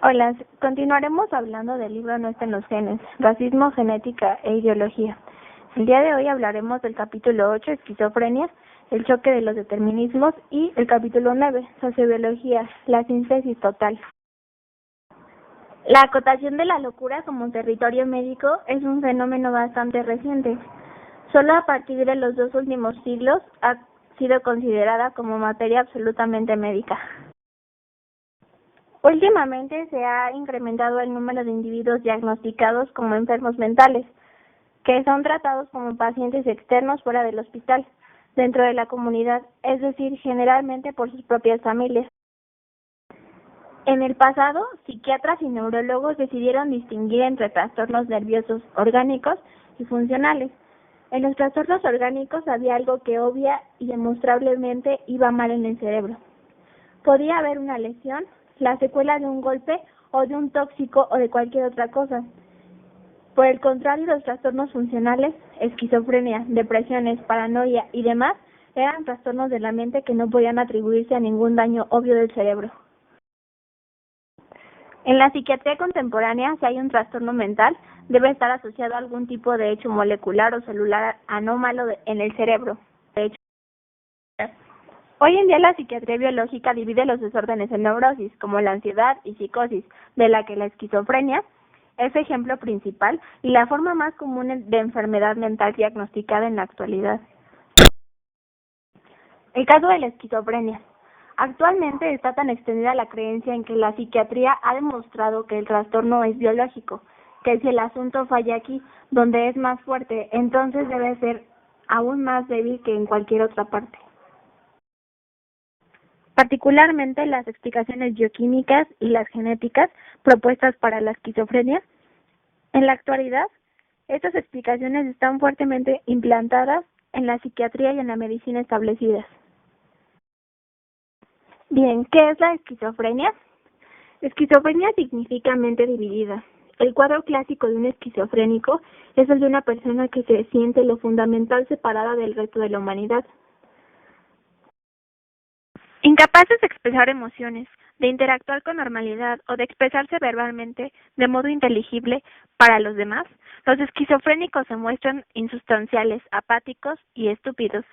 Hola, continuaremos hablando del libro No está en los genes, racismo, genética e ideología. El día de hoy hablaremos del capítulo 8, esquizofrenia, el choque de los determinismos, y el capítulo 9, sociobiología, la síntesis total. La acotación de la locura como territorio médico es un fenómeno bastante reciente. Solo a partir de los 2 últimos siglos ha sido considerada como materia absolutamente médica. Últimamente se ha incrementado el número de individuos diagnosticados como enfermos mentales, que son tratados como pacientes externos fuera del hospital, dentro de la comunidad, es decir, generalmente por sus propias familias. En el pasado, psiquiatras y neurólogos decidieron distinguir entre trastornos nerviosos orgánicos y funcionales. En los trastornos orgánicos había algo que obvia y demostrablemente iba mal en el cerebro. Podía haber una lesión, la secuela de un golpe o de un tóxico o de cualquier otra cosa. Por el contrario, los trastornos funcionales, esquizofrenia, depresiones, paranoia y demás, eran trastornos de la mente que no podían atribuirse a ningún daño obvio del cerebro. En la psiquiatría contemporánea, si hay un trastorno mental, debe estar asociado a algún tipo de hecho molecular o celular anómalo en el cerebro. De hecho, hoy en día la psiquiatría biológica divide los desórdenes en neurosis, como la ansiedad y psicosis, de la que la esquizofrenia es ejemplo principal y la forma más común de enfermedad mental diagnosticada en la actualidad. El caso de la esquizofrenia. Actualmente está tan extendida la creencia en que la psiquiatría ha demostrado que el trastorno es biológico, que si el asunto falla aquí, donde es más fuerte, entonces debe ser aún más débil que en cualquier otra parte. Particularmente las explicaciones bioquímicas y las genéticas propuestas para la esquizofrenia. En la actualidad, estas explicaciones están fuertemente implantadas en la psiquiatría y en la medicina establecidas. Bien, ¿qué es la esquizofrenia? Esquizofrenia significa mente dividida. El cuadro clásico de un esquizofrénico es el de una persona que se siente lo fundamental separada del resto de la humanidad. Incapaces de expresar emociones, de interactuar con normalidad o de expresarse verbalmente de modo inteligible para los demás, los esquizofrénicos se muestran insustanciales, apáticos y estúpidos.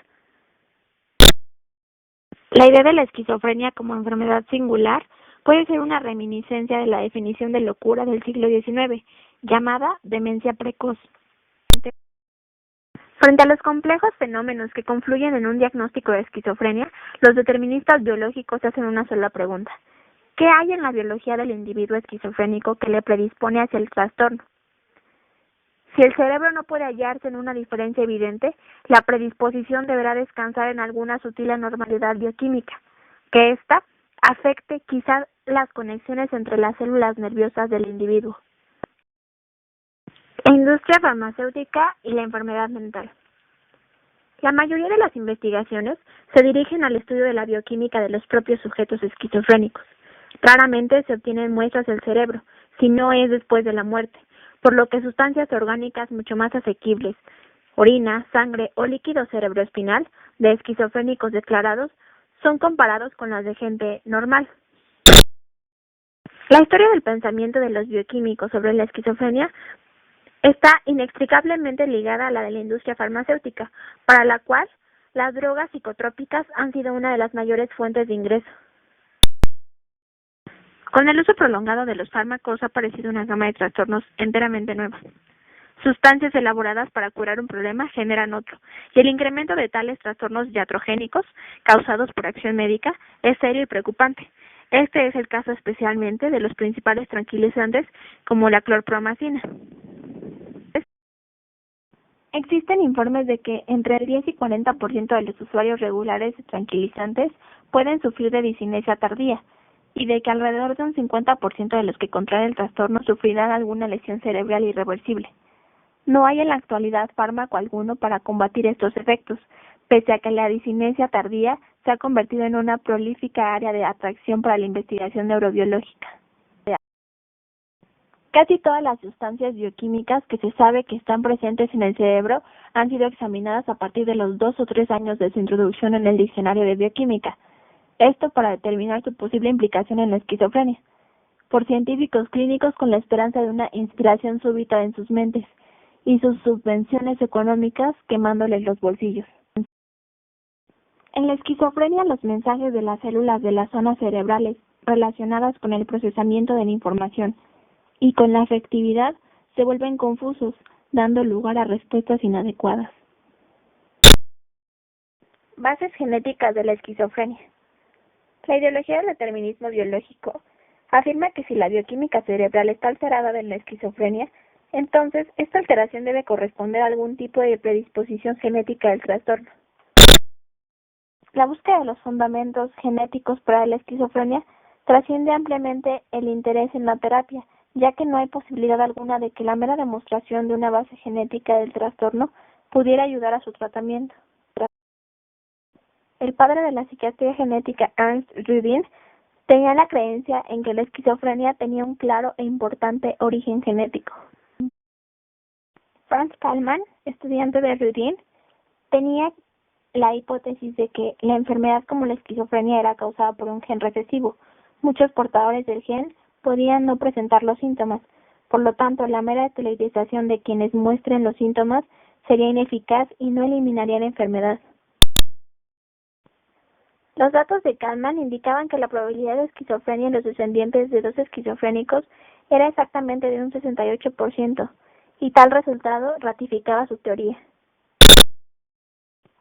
La idea de la esquizofrenia como enfermedad singular puede ser una reminiscencia de la definición de locura del siglo XIX, llamada demencia precoz. Frente a los complejos fenómenos que confluyen en un diagnóstico de esquizofrenia, los deterministas biológicos hacen una sola pregunta: ¿qué hay en la biología del individuo esquizofrénico que le predispone hacia el trastorno? Si el cerebro no puede hallarse en una diferencia evidente, la predisposición deberá descansar en alguna sutil anormalidad bioquímica, que ésta afecte quizás las conexiones entre las células nerviosas del individuo. La industria farmacéutica y la enfermedad mental. La mayoría de las investigaciones se dirigen al estudio de la bioquímica de los propios sujetos esquizofrénicos. Raramente se obtienen muestras del cerebro, si no es después de la muerte, por lo que sustancias orgánicas mucho más asequibles, orina, sangre o líquido cerebroespinal de esquizofrénicos declarados, son comparados con las de gente normal. La historia del pensamiento de los bioquímicos sobre la esquizofrenia está inextricablemente ligada a la de la industria farmacéutica, para la cual las drogas psicotrópicas han sido una de las mayores fuentes de ingreso. Con el uso prolongado de los fármacos ha aparecido una gama de trastornos enteramente nuevos. Sustancias elaboradas para curar un problema generan otro, y el incremento de tales trastornos iatrogénicos causados por acción médica es serio y preocupante. Este es el caso especialmente de los principales tranquilizantes como la clorpromazina. Existen informes de que entre el 10 y 40% de los usuarios regulares de tranquilizantes pueden sufrir de discinesia tardía, y de que alrededor de un 50% de los que contraen el trastorno sufrirán alguna lesión cerebral irreversible. No hay en la actualidad fármaco alguno para combatir estos efectos, pese a que la discinesia tardía se ha convertido en una prolífica área de atracción para la investigación neurobiológica. Casi todas las sustancias bioquímicas que se sabe que están presentes en el cerebro han sido examinadas a partir de los 2 o 3 años de su introducción en el diccionario de bioquímica. Esto para determinar su posible implicación en la esquizofrenia. por científicos clínicos con la esperanza de una inspiración súbita en sus mentes y sus subvenciones económicas quemándoles los bolsillos. En la esquizofrenia, los mensajes de las células de las zonas cerebrales relacionadas con el procesamiento de la información y con la afectividad se vuelven confusos, dando lugar a respuestas inadecuadas. Bases genéticas de la esquizofrenia. La ideología del determinismo biológico afirma que si la bioquímica cerebral está alterada en la esquizofrenia, entonces esta alteración debe corresponder a algún tipo de predisposición genética del trastorno. La búsqueda de los fundamentos genéticos para la esquizofrenia trasciende ampliamente el interés en la terapia, ya que no hay posibilidad alguna de que la mera demostración de una base genética del trastorno pudiera ayudar a su tratamiento. El padre de la psiquiatría genética, Ernst Rudin, tenía la creencia en que la esquizofrenia tenía un claro e importante origen genético. Franz Kallmann, estudiante de Rudin, tenía la hipótesis de que la enfermedad como la esquizofrenia era causada por un gen recesivo. Muchos portadores del gen podían no presentar los síntomas, por lo tanto, la mera estereotipización de quienes muestren los síntomas sería ineficaz y no eliminaría la enfermedad. Los datos de Kallmann indicaban que la probabilidad de esquizofrenia en los descendientes de dos esquizofrénicos era exactamente de un 68%, y tal resultado ratificaba su teoría.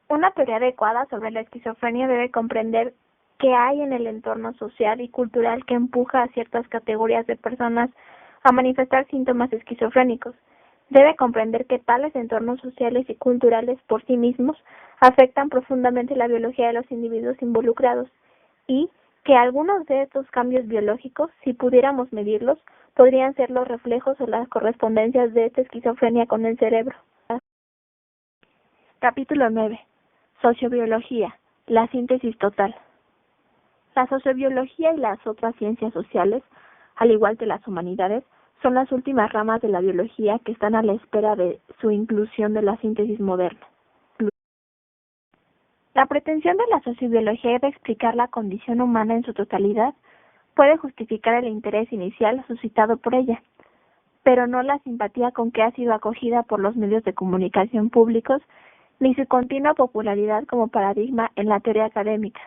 Una teoría adecuada sobre la esquizofrenia debe comprender qué hay en el entorno social y cultural que empuja a ciertas categorías de personas a manifestar síntomas esquizofrénicos. Debe comprender que tales entornos sociales y culturales por sí mismos afectan profundamente la biología de los individuos involucrados y que algunos de estos cambios biológicos, si pudiéramos medirlos, podrían ser los reflejos o las correspondencias de esta esquizofrenia con el cerebro. Capítulo 9. Sociobiología, la síntesis total. La sociobiología y las otras ciencias sociales, al igual que las humanidades, son las últimas ramas de la biología que están a la espera de su inclusión de la síntesis moderna. La pretensión de la sociobiología de explicar la condición humana en su totalidad puede justificar el interés inicial suscitado por ella, pero no la simpatía con que ha sido acogida por los medios de comunicación públicos ni su continua popularidad como paradigma en la teoría académica.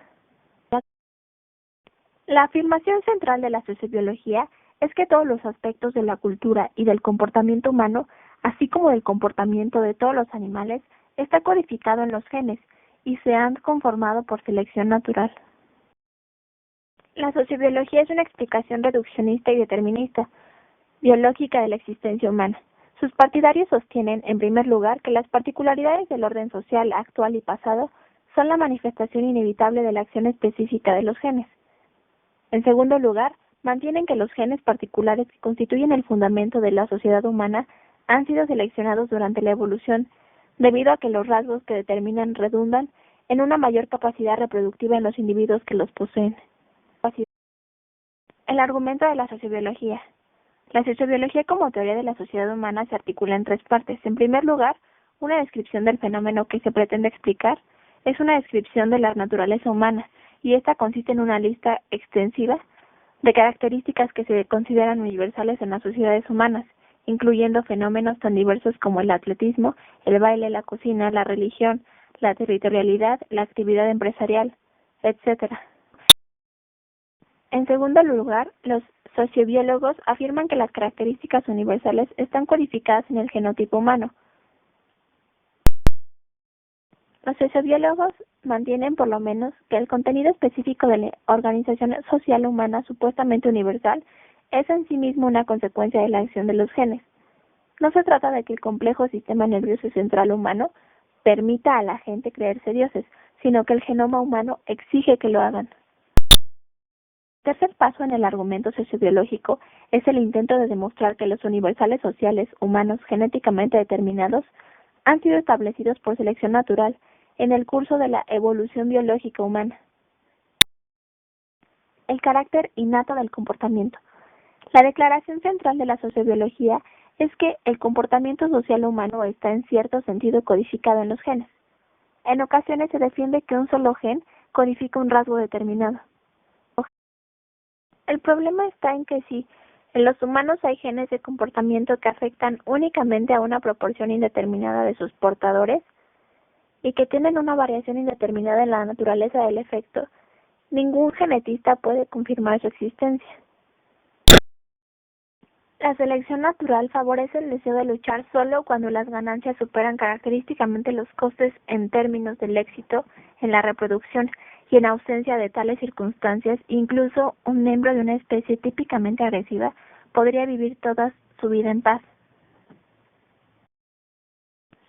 La afirmación central de la sociobiología es que todos los aspectos de la cultura y del comportamiento humano, así como del comportamiento de todos los animales, está codificado en los genes y se han conformado por selección natural. La sociobiología es una explicación reduccionista y determinista, biológica de la existencia humana. Sus partidarios sostienen, en primer lugar, que las particularidades del orden social actual y pasado son la manifestación inevitable de la acción específica de los genes. En segundo lugar, mantienen que los genes particulares que constituyen el fundamento de la sociedad humana han sido seleccionados durante la evolución, debido a que los rasgos que determinan redundan en una mayor capacidad reproductiva en los individuos que los poseen. El argumento de la sociobiología. La sociobiología como teoría de la sociedad humana se articula en tres partes. En primer lugar, una descripción del fenómeno que se pretende explicar es una descripción de la naturaleza humana, y esta consiste en una lista extensiva de características que se consideran universales en las sociedades humanas, incluyendo fenómenos tan diversos como el atletismo, el baile, la cocina, la religión, la territorialidad, la actividad empresarial, etc. En segundo lugar, los sociobiólogos afirman que las características universales están codificadas en el genotipo humano. Los sociobiólogos mantienen por lo menos que el contenido específico de la organización social humana supuestamente universal es en sí mismo una consecuencia de la acción de los genes. No se trata de que el complejo sistema nervioso central humano permita a la gente creerse dioses, sino que el genoma humano exige que lo hagan. El tercer paso en el argumento sociobiológico es el intento de demostrar que los universales sociales humanos genéticamente determinados han sido establecidos por selección natural en el curso de la evolución biológica humana. El carácter innato del comportamiento. La declaración central de la sociobiología es que el comportamiento social humano está en cierto sentido codificado en los genes. En ocasiones se defiende que un solo gen codifica un rasgo determinado. El problema está en que si en los humanos hay genes de comportamiento que afectan únicamente a una proporción indeterminada de sus portadores y que tienen una variación indeterminada en la naturaleza del efecto, ningún genetista puede confirmar su existencia. La selección natural favorece el deseo de luchar solo cuando las ganancias superan característicamente los costes en términos del éxito en la reproducción, y en ausencia de tales circunstancias, incluso un miembro de una especie típicamente agresiva podría vivir toda su vida en paz.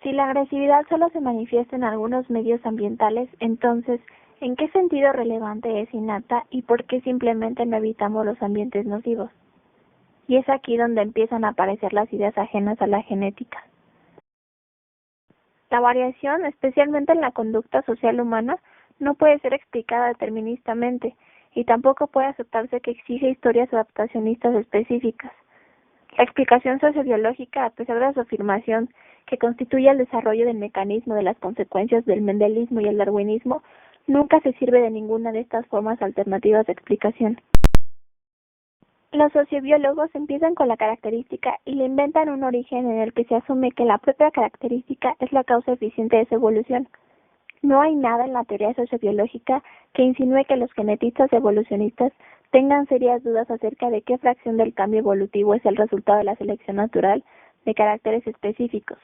Si la agresividad solo se manifiesta en algunos medios ambientales, entonces, ¿en qué sentido relevante es innata y por qué simplemente no evitamos los ambientes nocivos? Y es aquí donde empiezan a aparecer las ideas ajenas a la genética. La variación, especialmente en la conducta social humana, no puede ser explicada deterministamente, y tampoco puede aceptarse que exige historias adaptacionistas específicas. La explicación sociobiológica, a pesar de su afirmación que constituye el desarrollo del mecanismo de las consecuencias del mendelismo y el darwinismo, nunca se sirve de ninguna de estas formas alternativas de explicación. Los sociobiólogos empiezan con la característica y le inventan un origen en el que se asume que la propia característica es la causa eficiente de su evolución. No hay nada en la teoría sociobiológica que insinúe que los genetistas evolucionistas tengan serias dudas acerca de qué fracción del cambio evolutivo es el resultado de la selección natural de caracteres específicos.